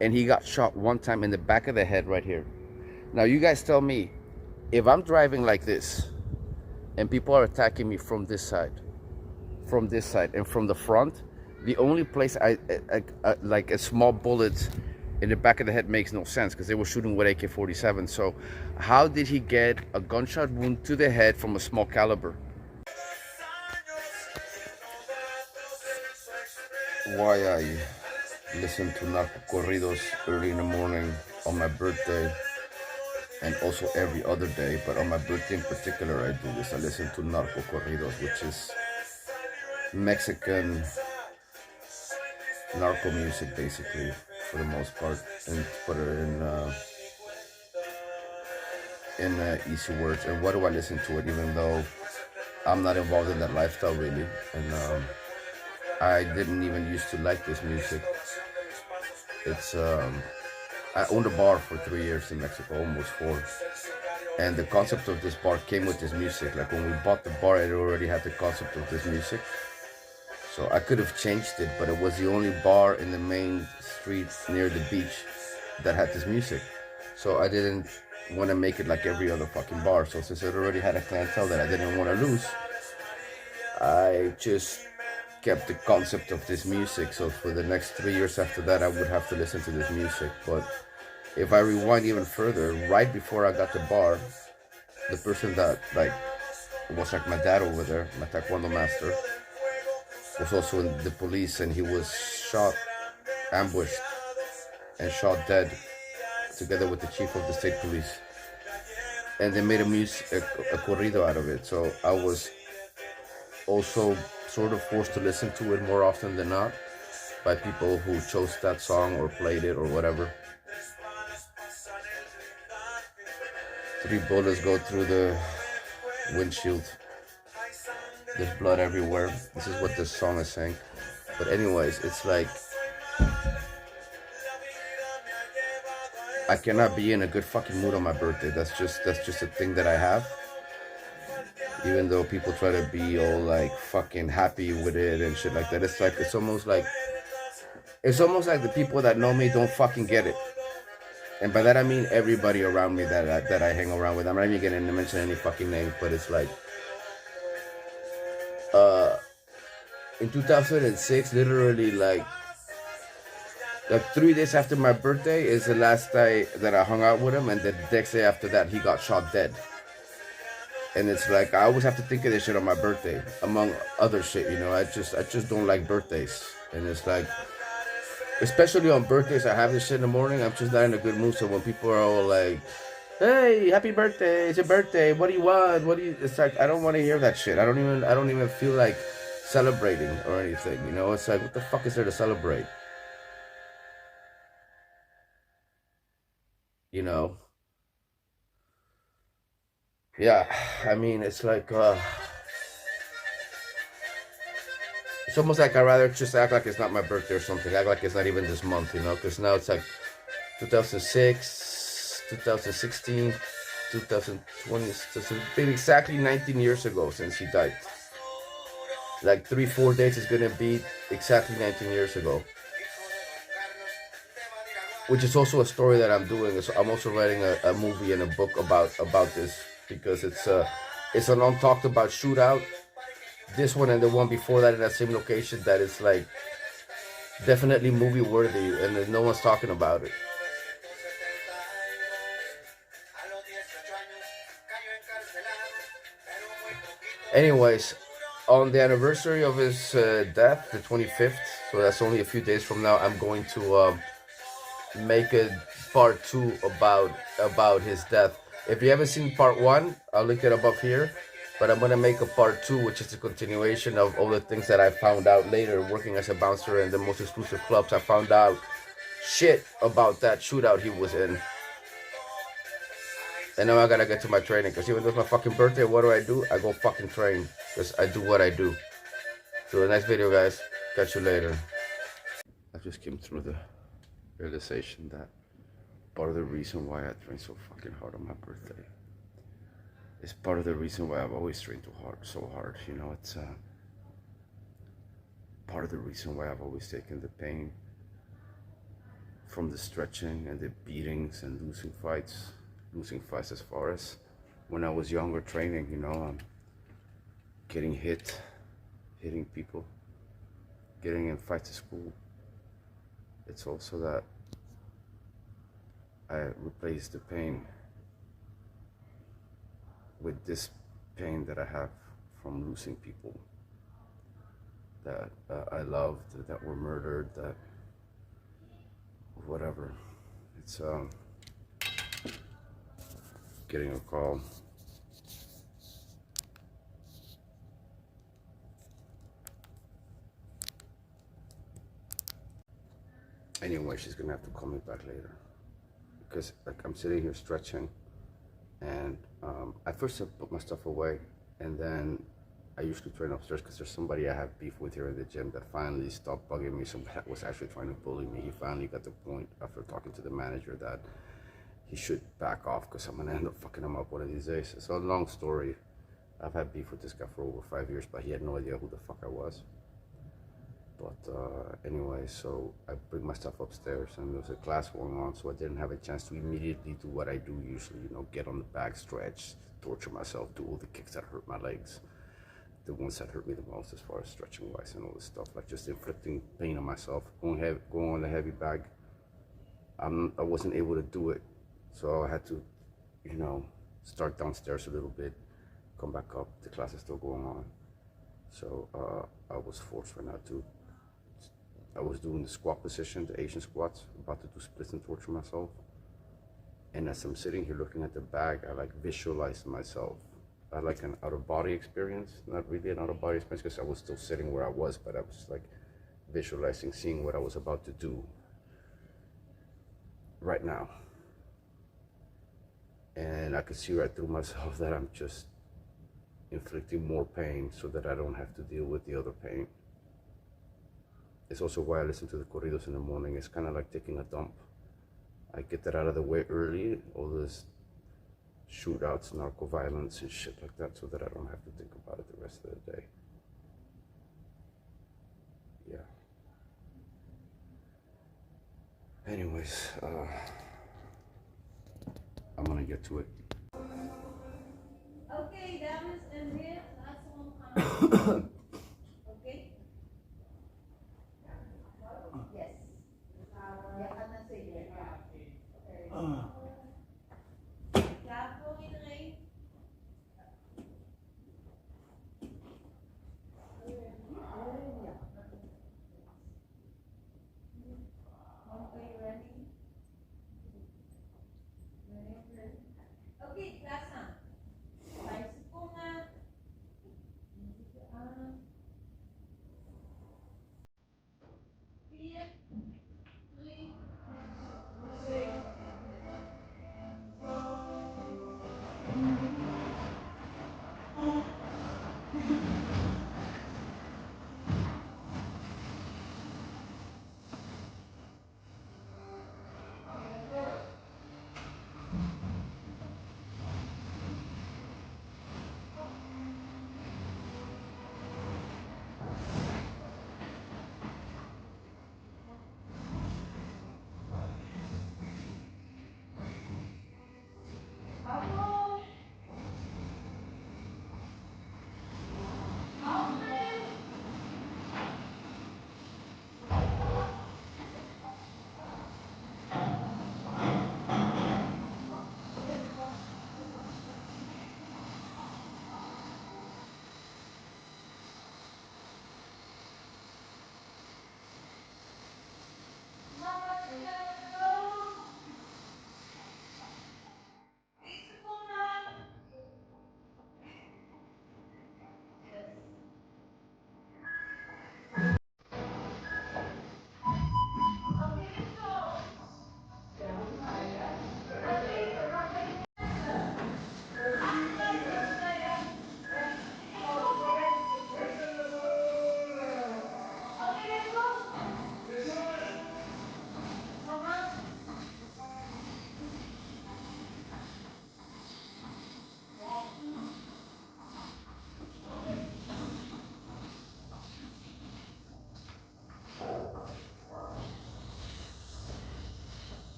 and he got shot one time in the back of the head right here. Now you guys tell me, if I'm driving like this and people are attacking me from this side, and from the front, the only place like a small bullet in the back of the head makes no sense because they were shooting with AK-47. So how did he get a gunshot wound to the head from a small caliber? Why I listen to narco corridos early in the morning on my birthday, and also every other day, but on my birthday in particular I do this. I listen to narco corridos, which is Mexican narco music basically, for the most part, and put it in easy words. And why do I listen to it, even though I'm not involved in that lifestyle really, and I didn't even used to like this music. It's I owned a bar for 3 years in Mexico, almost 4. And the concept of this bar came with this music. Like when we bought the bar, it already had the concept of this music. So I could have changed it, but it was the only bar in the main street near the beach that had this music. So I didn't want to make it like every other fucking bar. So since it already had a clientele that I didn't want to lose, I just kept the concept of this music. So for the next 3 years after that, I would have to listen to this music. But if I rewind even further, right before I got the bar, the person that was like my dad over there, my taekwondo master, was also in the police, and he was shot, ambushed, and shot dead together with the chief of the state police. And they made a corrido out of it. So I was also sort of forced to listen to it more often than not by people who chose that song or played it or whatever. 3 bullets go through the windshield. There's blood everywhere. This is what this song is saying. But anyways, it's like I cannot be in a good fucking mood on my birthday. That's just a thing that I have. Even though people try to be all like fucking happy with it and shit like that, it's almost like the people that know me don't fucking get it. And by that I mean everybody around me that I hang around with. I'm not even gonna mention any fucking names, but it's like in 2006, literally like 3 days after my birthday is the last day that I hung out with him, and the next day after that he got shot dead. And it's like I always have to think of this shit on my birthday, among other shit, you know. I just don't like birthdays. And it's like, especially on birthdays, I have this shit in the morning, I'm just not in a good mood. So when people are all like, hey, happy birthday, it's your birthday, what do you want? It's like I don't want to hear that shit. I don't even feel like celebrating or anything, you know. It's like, what the fuck is there to celebrate? You know? Yeah, I mean, it's like it's almost like I'd rather just act like it's not my birthday or something. Act like it's not even this month, you know? Because now it's like 2006, 2016, 2020. It's been exactly 19 years ago since he died. Like 3-4 days is gonna be exactly 19 years ago. Which is also a story that I'm doing. So I'm also writing a movie and a book about this, because it's an untalked about shootout. This one and the one before that in that same location that is like definitely movie worthy, and no one's talking about it. Anyways, on the anniversary of his death, the 25th, so that's only a few days from now, I'm going to make a part 2 about his death. If you haven't seen part 1, I'll link it above here. But I'm gonna make a part 2, which is a continuation of all the things that I found out later working as a bouncer in the most exclusive clubs. I found out shit about that shootout he was in. And now I gotta get to my training, because even though it's my fucking birthday, what do? I go fucking train, because I do what I do. So the next video, guys. Catch you later. I just came through the realization that part of the reason why I train so fucking hard on my birthday is part of the reason why I've always trained so hard. You know, it's part of the reason why I've always taken the pain from the stretching and the beatings and losing fights as far as when I was younger training, you know, getting hit, hitting people, getting in fights at school. It's also that I replaced the pain with this pain that I have from losing people that I loved, that were murdered, that whatever. It's getting a call. Anyway, she's gonna have to call me back later because like I'm sitting here stretching, and at first I put my stuff away, and then I usually train upstairs because there's somebody I have beef with here in the gym that finally stopped bugging me. Somebody that was actually trying to bully me. He finally got the point after talking to the manager that he should back off because I'm gonna end up fucking him up one of these days. It's a long story. I've had beef with this guy for over 5 years, but he had no idea who the fuck I was. But anyway, so I bring my stuff upstairs, and there was a class going on, so I didn't have a chance to immediately do what I do usually, you know, get on the back, stretch, torture myself, do all the kicks that hurt my legs, the ones that hurt me the most as far as stretching wise and all this stuff, like just inflicting pain on myself, going on the heavy bag. I wasn't able to do it, so I had to, you know, start downstairs a little bit, come back up. The class is still going on, so I was forced right now to. I was doing the squat position, the Asian squats, about to do splits and torture myself. And as I'm sitting here looking at the bag, I like visualized myself. I had like an out-of-body experience, not really an out-of-body experience because I was still sitting where I was, but I was just like visualizing, seeing what I was about to do right now. And I could see right through myself that I'm just inflicting more pain so that I don't have to deal with the other pain. It's also why I listen to the corridos in the morning. It's kind of like taking a dump. I get that out of the way early, all this shootouts, narco violence and shit like that, so that I don't have to think about it the rest of the day. Yeah. Anyways, I'm gonna get to it. Okay, dames and here, last one. Okay? Yes. Klaar voor iedereen? Are you ready? Okay, klaarstaan. 5 seconden. Aan. 4, 3, 2,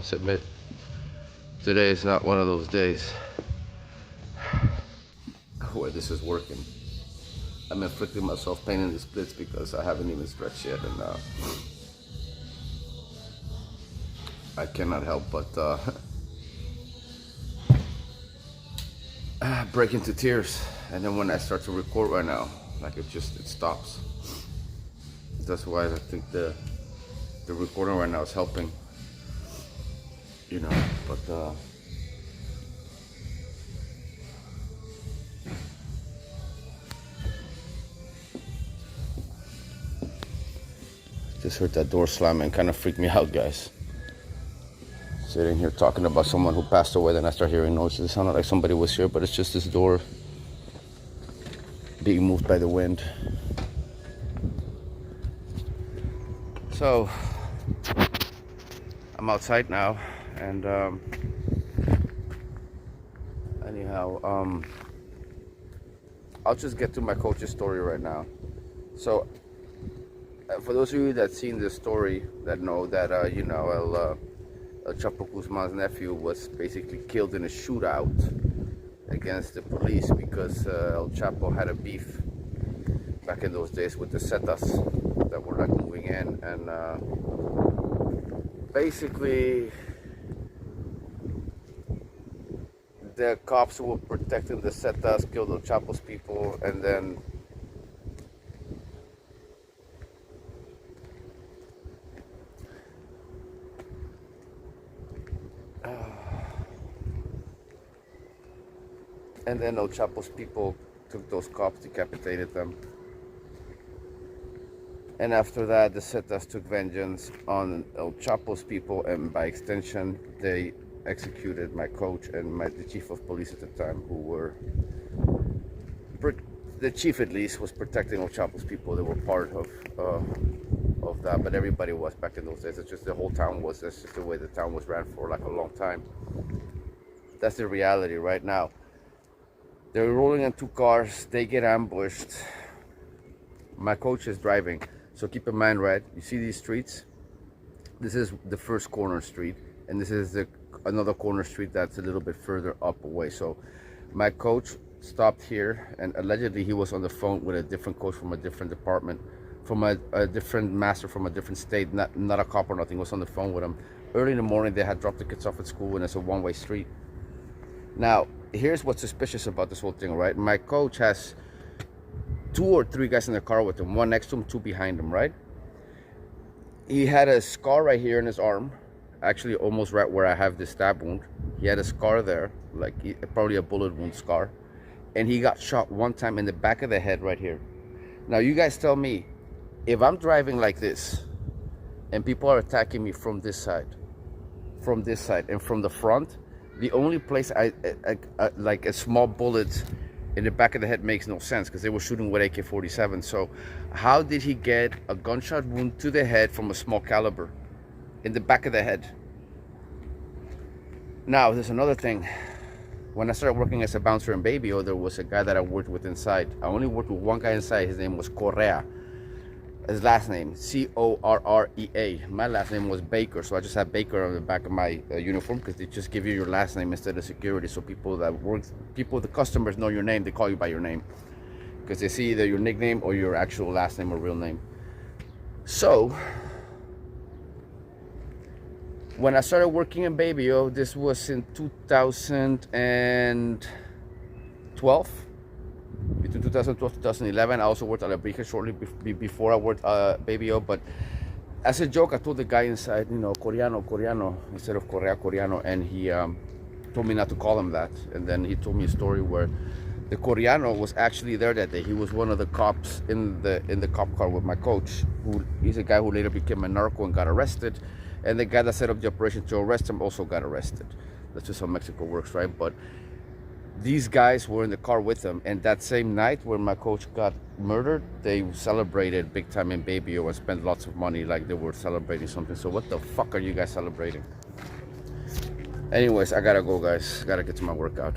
must admit, today is not one of those days where this is working. I'm inflicting myself pain in the splits because I haven't even stretched yet, and I cannot help but break into tears. And then when I start to record right now, like it stops. That's why I think the recording right now is helping, you know. But just heard that door slamming, kind of freaked me out, guys. Sitting here talking about someone who passed away, then I start hearing noises. It sounded like somebody was here, but it's just this door being moved by the wind. So I'm outside now, and anyhow, I'll just get to my coach's story right now. So for those of you that seen this story, that know that you know, El Chapo Guzman's nephew was basically killed in a shootout against the police because El Chapo had a beef back in those days with the Zetas that were like moving in, and basically the cops who were protecting the Zetas killed El Chapo's people, and then El Chapo's people took those cops, decapitated them. And after that, the Zetas took vengeance on El Chapo's people, and by extension, they executed my coach and the chief of police at the time, who were, the chief at least, was protecting El Chapo's people. They were part of that, but everybody was back in those days. It's just the whole town was, that's just the way the town was ran for like a long time. That's the reality right now. They're rolling in two cars, they get ambushed. My coach is driving. So keep in mind, right, you see these streets? This is the first corner street, and this is another corner street that's a little bit further up away. So my coach stopped here, and allegedly he was on the phone with a different coach from a different department, from a different master from a different state, not a cop or nothing, was on the phone with him. Early in the morning, they had dropped the kids off at school, and it's a one-way street. Now, here's what's suspicious about this whole thing, right? My coach has 2 or 3 guys in the car with him, one next to him, 2 behind him, right? He had a scar right here in his arm, actually almost right where I have this stab wound. He had a scar there, like probably a bullet wound scar. And he got shot one time in the back of the head right here. Now, you guys tell me, if I'm driving like this, and people are attacking me from this side, and from the front, the only place I like a small bullet in the back of the head makes no sense, because they were shooting with AK-47. So how did he get a gunshot wound to the head from a small caliber in the back of the head? Now, there's another thing. When I started working as a bouncer in Baby, there was a guy that I worked with inside. I only worked with one guy inside. His name was Correa. His last name, Correa. My last name was Baker, so I just had Baker on the back of my uniform, because they just give you your last name instead of security. So the customers know your name. They call you by your name, because they see either your nickname or your actual last name or real name. So when I started working in Baby, this was in 2012. Between 2012 and 2011, I also worked at Abrica shortly before I worked Baby O. But as a joke, I told the guy inside, you know, Coreano, instead of Correa, Coreano, and he told me not to call him that. And then he told me a story where the Coreano was actually there that day. He was one of the cops in the cop car with my coach. He's a guy who later became a narco and got arrested. And the guy that set up the operation to arrest him also got arrested. That's just how Mexico works, right? But these guys were in the car with him, and that same night when my coach got murdered, they celebrated big time in Baby O and spent lots of money like they were celebrating something. So what the fuck are you guys celebrating? Anyways, I gotta go, guys. Gotta get to my workout.